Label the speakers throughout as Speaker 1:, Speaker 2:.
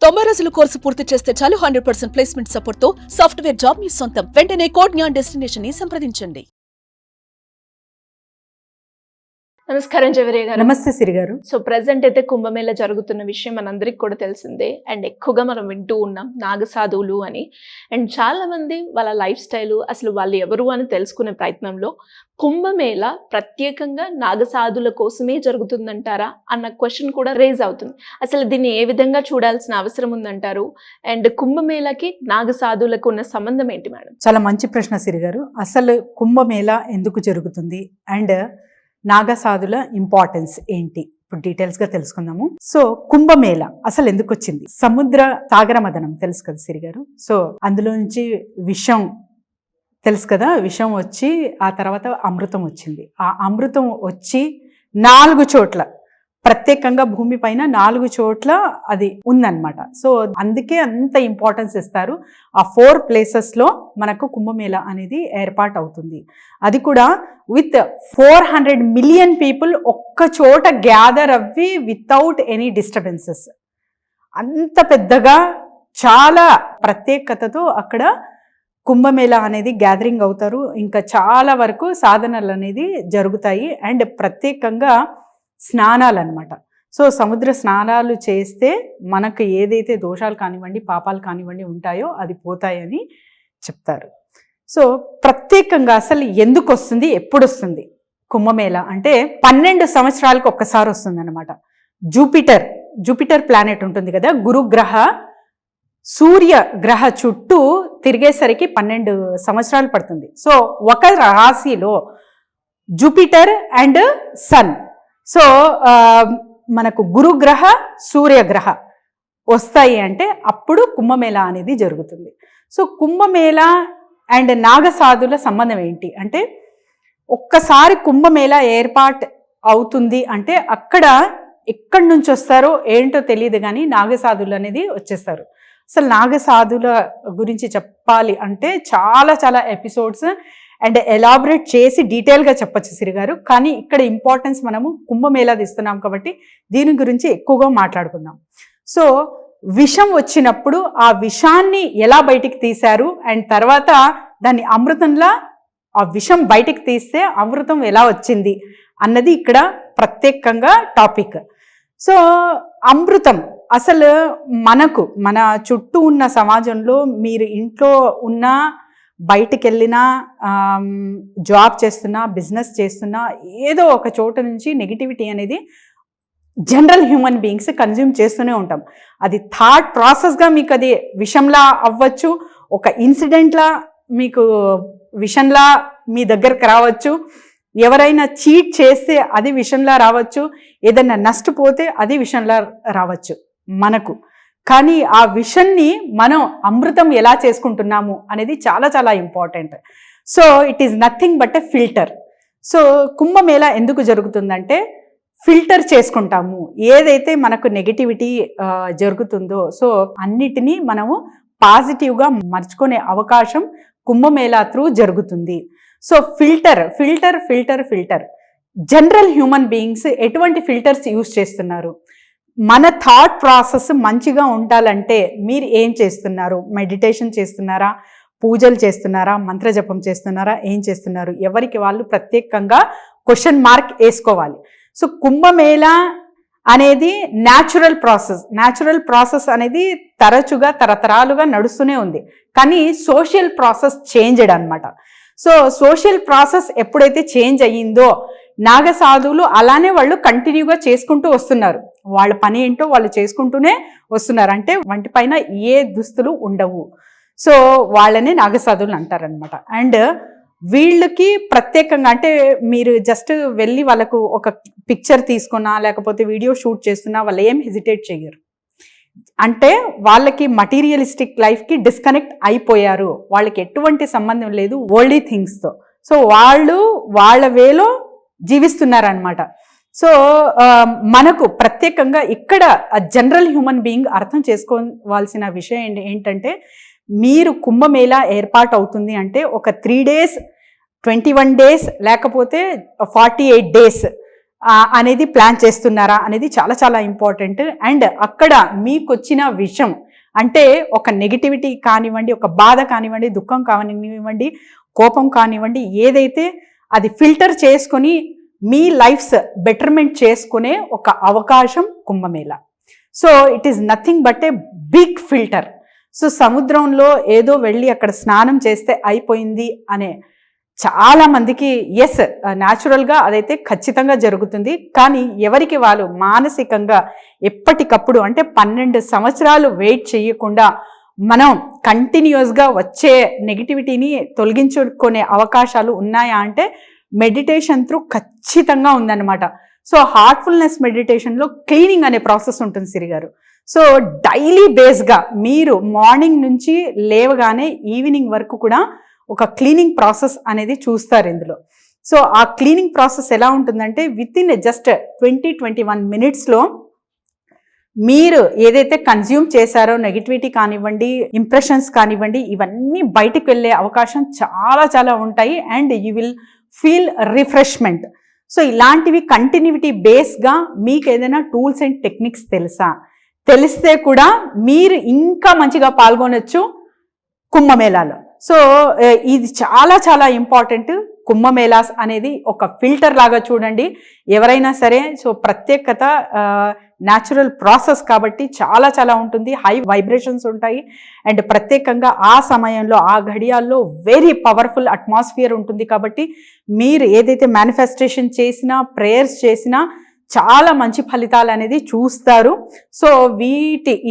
Speaker 1: 90 రోజుల కోర్సు పూర్తి చేస్తే చాలు 100% ప్లేస్మెంట్ సపోర్ట్ తో సాఫ్ట్వేర్ జాబ్ మీ సొంతం. వెంటనే కోడ్ జ్ఞాన్ డెస్టినేషన్ ని సంప్రదించండి.
Speaker 2: నమస్కారం జవరే గారు.
Speaker 3: నమస్తే సిరి గారు.
Speaker 2: సో ప్రెసెంట్ అయితే కుంభమేళ జరుగుతున్న విషయం మనందరికి కూడా తెలిసిందే అండ్ ఎక్కువగా మనం వింటూ ఉన్నాం నాగసాధువులు అని. అండ్ చాలా మంది వాళ్ళ లైఫ్ స్టైల్ అసలు వాళ్ళు ఎవరు అని తెలుసుకునే ప్రయత్నంలో కుంభమేళ ప్రత్యేకంగా నాగసాధుల కోసమే జరుగుతుందంటారా అన్న క్వశ్చన్ కూడా రేజ్ అవుతుంది. అసలు దీన్ని ఏ విధంగా చూడాల్సిన అవసరం ఉందంటారు? అండ్ కుంభమేళకి నాగసాధువులకు ఉన్న సంబంధం ఏంటి మేడం?
Speaker 3: చాలా మంచి ప్రశ్న సిరి గారు. అసలు కుంభమేళ ఎందుకు జరుగుతుంది అండ్ నాగసాధుల ఇంపార్టెన్స్ ఏంటి ఇప్పుడు డీటెయిల్స్ గా తెలుసుకుందాము. సో కుంభమేళ అసలు ఎందుకు వచ్చింది? సముద్ర సాగర మదనం తెలుసు కదా సిరి గారు. సో అందులో నుంచి విషం తెలుసు కదా, విషం వచ్చి ఆ తర్వాత అమృతం వచ్చింది. ఆ అమృతం వచ్చి 4 చోట్ల ప్రత్యేకంగా భూమి పైన 4 చోట్ల అది ఉందన్నమాట. సో అందుకే అంత ఇంపార్టెన్స్ ఇస్తారు. ఆ 4 ప్లేసెస్లో మనకు కుంభమేళ అనేది ఏర్పాటు అవుతుంది. అది కూడా విత్ 400 మిలియన్ పీపుల్ ఒక్క చోట గ్యాదర్ అవ్వి వితౌట్ ఎనీ డిస్టర్బెన్సెస్. అంత పెద్దగా చాలా ప్రత్యేకతతో అక్కడ కుంభమేళ అనేది గ్యాదరింగ్ అవుతారు. ఇంకా చాలా వరకు సాధనలు అనేది జరుగుతాయి. అండ్ ప్రత్యేకంగా స్నానాలు అనమాట. సో సముద్ర స్నానాలు చేస్తే మనకు ఏదైతే దోషాలు కానివ్వండి పాపాలు కానివ్వండి ఉంటాయో అది పోతాయని చెప్తారు. సో ప్రత్యేకంగా అసలు ఎందుకు వస్తుంది, ఎప్పుడు వస్తుంది కుంభమేళ అంటే 12 సంవత్సరాలకు ఒక్కసారి వస్తుంది అనమాట. జూపిటర్ ప్లానెట్ ఉంటుంది కదా, గురుగ్రహ సూర్య గ్రహ చుట్టూ తిరిగేసరికి 12 సంవత్సరాలు పడుతుంది. సో ఒక రాశిలో జూపిటర్ అండ్ సన్, సో మనకు గురుగ్రహ సూర్యగ్రహ వస్తాయి అంటే అప్పుడు కుంభమేళ అనేది జరుగుతుంది. సో కుంభమేళ అండ్ నాగసాధుల సంబంధం ఏంటి అంటే, ఒక్కసారి కుంభమేళ ఏర్పాటు అవుతుంది అంటే అక్కడ ఎక్కడి నుంచి వస్తారో ఏంటో తెలియదు కానీ నాగసాధులు అనేది వచ్చేస్తారు. అసలు నాగసాధుల గురించి చెప్పాలి అంటే చాలా చాలా ఎపిసోడ్స్ అండ్ ఎలాబరేట్ చేసి డీటెయిల్గా చెప్పచ్చు సిరి గారు. కానీ ఇక్కడ ఇంపార్టెన్స్ మనము కుంభమేళ తీస్తున్నాం కాబట్టి దీని గురించి ఎక్కువగా మాట్లాడుకుందాం. సో విషం వచ్చినప్పుడు ఆ విషాన్ని ఎలా బయటికి తీశారు అండ్ తర్వాత దాన్ని అమృతంలా ఆ విషం బయటికి తీస్తే అమృతం ఎలా వచ్చింది అన్నది ఇక్కడ ప్రత్యేకంగా టాపిక్. సో అమృతం అసలు మన చుట్టూ ఉన్న సమాజంలో మీరు ఇంట్లో ఉన్న బయటికి వెళ్ళినా జాబ్ చేస్తున్నా బిజినెస్ చేస్తున్నా ఏదో ఒక చోట నుంచి నెగిటివిటీ అనేది జనరల్ హ్యూమన్ బీయింగ్స్ కన్జ్యూమ్ చేస్తూనే ఉంటాం. అది థాట్ ప్రాసెస్గా మీకు అది విషంలా అవ్వచ్చు, ఒక ఇన్సిడెంట్లా మీకు విషంలా మీ దగ్గరకు రావచ్చు, ఎవరైనా చీట్ చేస్తే అది విషంలా రావచ్చు, ఏదైనా నష్టపోతే అది విషంలా రావచ్చు మనకు. కానీ ఆ విషన్ని మనం అమృతం ఎలా చేసుకుంటున్నాము అనేది చాలా చాలా important. So it is nothing but a filter. So Kumbh Mela ఎందుకు జరుగుతుందంటే ఫిల్టర్ చేసుకుంటాము ఏదైతే మనకు నెగిటివిటీ జరుగుతుందో. సో అన్నిటినీ మనము పాజిటివ్గా మర్చుకునే అవకాశం కుంభమేళ త్రూ జరుగుతుంది. So filter filter filter filter general human beings ఎటువంటి ఫిల్టర్స్ యూజ్ చేస్తున్నారు? మన థాట్ ప్రాసెస్ మంచిగా ఉండాలంటే మీరు ఏం చేస్తున్నారు? మెడిటేషన్ చేస్తున్నారా, పూజలు చేస్తున్నారా, మంత్రజపం చేస్తున్నారా, ఏం చేస్తున్నారు? ఎవరికి వాళ్ళు ప్రత్యేకంగా క్వశ్చన్ మార్క్ వేసుకోవాలి. సో కుంభమేళ అనేది న్యాచురల్ ప్రాసెస్ అనేది తరచుగా తరతరాలుగా నడుస్తూనే ఉంది. కానీ సోషల్ ప్రాసెస్ చేంజ్డ్ అనమాట. సో సోషల్ ప్రాసెస్ ఎప్పుడైతే చేంజ్ అయ్యిందో నాగసాధువులు అలానే వాళ్ళు కంటిన్యూగా చేసుకుంటూ వస్తున్నారు. వాళ్ళ పని ఏంటో వాళ్ళు చేసుకుంటూనే వస్తున్నారు. అంటే వంటి పైన ఏ దుస్తులు ఉండవు. సో వాళ్ళని నాగసాధువులు అంటారనమాట. అండ్ వీళ్ళకి ప్రత్యేకంగా అంటే మీరు జస్ట్ వెళ్ళి వాళ్ళకు ఒక పిక్చర్ తీసుకున్నా లేకపోతే వీడియో షూట్ చేస్తున్నా వాళ్ళు ఏం హెజిటేట్ చేయరు. అంటే వాళ్ళకి మటీరియలిస్టిక్ లైఫ్కి డిస్కనెక్ట్ అయిపోయారు, వాళ్ళకి ఎటువంటి సంబంధం లేదు వరల్డీ థింగ్స్తో. సో వాళ్ళు వాళ్ళ వేలో జీవిస్తున్నారనమాట. సో మనకు ప్రత్యేకంగా ఇక్కడ జనరల్ హ్యూమన్ బీయింగ్ అర్థం చేసుకోవాల్సిన విషయం ఏంటంటే, మీరు కుంభమేళ ఏర్పాటు అవుతుంది అంటే ఒక 3 days 21 days లేకపోతే 48 days అనేది ప్లాన్ చేస్తున్నారా అనేది చాలా చాలా ఇంపార్టెంట్. అండ్ అక్కడ మీకు వచ్చిన విషయం అంటే ఒక నెగిటివిటీ కానివ్వండి, ఒక బాధ కానివ్వండి, దుఃఖం కానివ్వండి, కోపం కానివ్వండి, ఏదైతే అది ఫిల్టర్ చేసుకొని మీ లైఫ్స్ బెటర్మెంట్ చేసుకునే ఒక అవకాశం Kumbh Mela. So it is nothing but a big filter. So సముద్రంలో ఏదో వెళ్ళి అక్కడ స్నానం చేస్తే అయిపోయింది అనే చాలా మందికి ఎస్ న్యాచురల్గా అదైతే ఖచ్చితంగా జరుగుతుంది. కానీ ఎవరికి వాళ్ళు మానసికంగా ఎప్పటికప్పుడు అంటే 12 సంవత్సరాలు వెయిట్ చేయకుండా మనం కంటిన్యూస్గా వచ్చే నెగిటివిటీని తొలగించుకునే అవకాశాలు ఉన్నాయా అంటే మెడిటేషన్ త్రూ ఖచ్చితంగా ఉందన్నమాట. సో హార్ట్ఫుల్నెస్ మెడిటేషన్లో క్లీనింగ్ అనే ప్రాసెస్ ఉంటుంది సిరి గారు. సో డైలీ బేస్గా మీరు మార్నింగ్ నుంచి లేవగానే ఈవినింగ్ వరకు కూడా ఒక క్లీనింగ్ ప్రాసెస్ అనేది చూస్తారు ఇందులో. సో ఆ క్లీనింగ్ ప్రాసెస్ ఎలా ఉంటుందంటే విత్ ఇన్ జస్ట్ 20-21 మినిట్స్లో మీరు ఏదైతే కన్జ్యూమ్ చేశారో నెగిటివిటీ కానివ్వండి, ఇంప్రెషన్స్ కానివ్వండి, ఇవన్నీ బయటికి వెళ్ళే అవకాశం చాలా చాలా ఉంటాయి. And you will feel refreshment. So ఇలాంటివి కంటిన్యూటీ బేస్గా మీకు ఏదైనా టూల్స్ అండ్ టెక్నిక్స్ తెలిస్తే కూడా మీరు ఇంకా మంచిగా పాల్గొనొచ్చు కుంభమేళాలో. సో ఇది చాలా చాలా ఇంపార్టెంట్. కుంభమేళాస్ అనేది ఒక ఫిల్టర్ లాగా చూడండి ఎవరైనా సరే. సో ప్రత్యేకత న్యాచురల్ ప్రాసెస్ కాబట్టి చాలా చాలా ఉంటుంది, హై వైబ్రేషన్స్ ఉంటాయి. అండ్ ప్రత్యేకంగా ఆ సమయంలో ఆ ఘడియాల్లో వెరీ పవర్ఫుల్ అట్మాస్ఫియర్ ఉంటుంది. కాబట్టి మీరు ఏదైతే మేనిఫెస్టేషన్ చేసినా, ప్రేయర్స్ చేసినా చాలా మంచి ఫలితాలు అనేది చూస్తారు. సో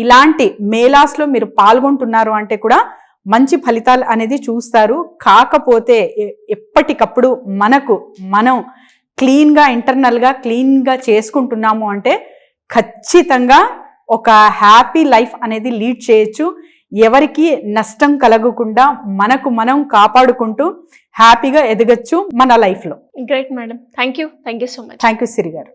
Speaker 3: ఇలాంటి మేళాస్లో మీరు పాల్గొంటున్నారు అంటే కూడా మంచి ఫలితాలు అనేది చూస్తారు. కాకపోతే ఎప్పటికప్పుడు మనం క్లీన్గా ఇంటర్నల్గా క్లీన్గా చేసుకుంటున్నాము అంటే ఖచ్చితంగా ఒక హ్యాపీ లైఫ్ అనేది లీడ్ చేయొచ్చు. ఎవరికి నష్టం కలగకుండా మనం కాపాడుకుంటూ హ్యాపీగా ఎదగచ్చు మన లైఫ్లో.
Speaker 2: Great madam, thank you so much.
Speaker 3: Thank you Siri గారు.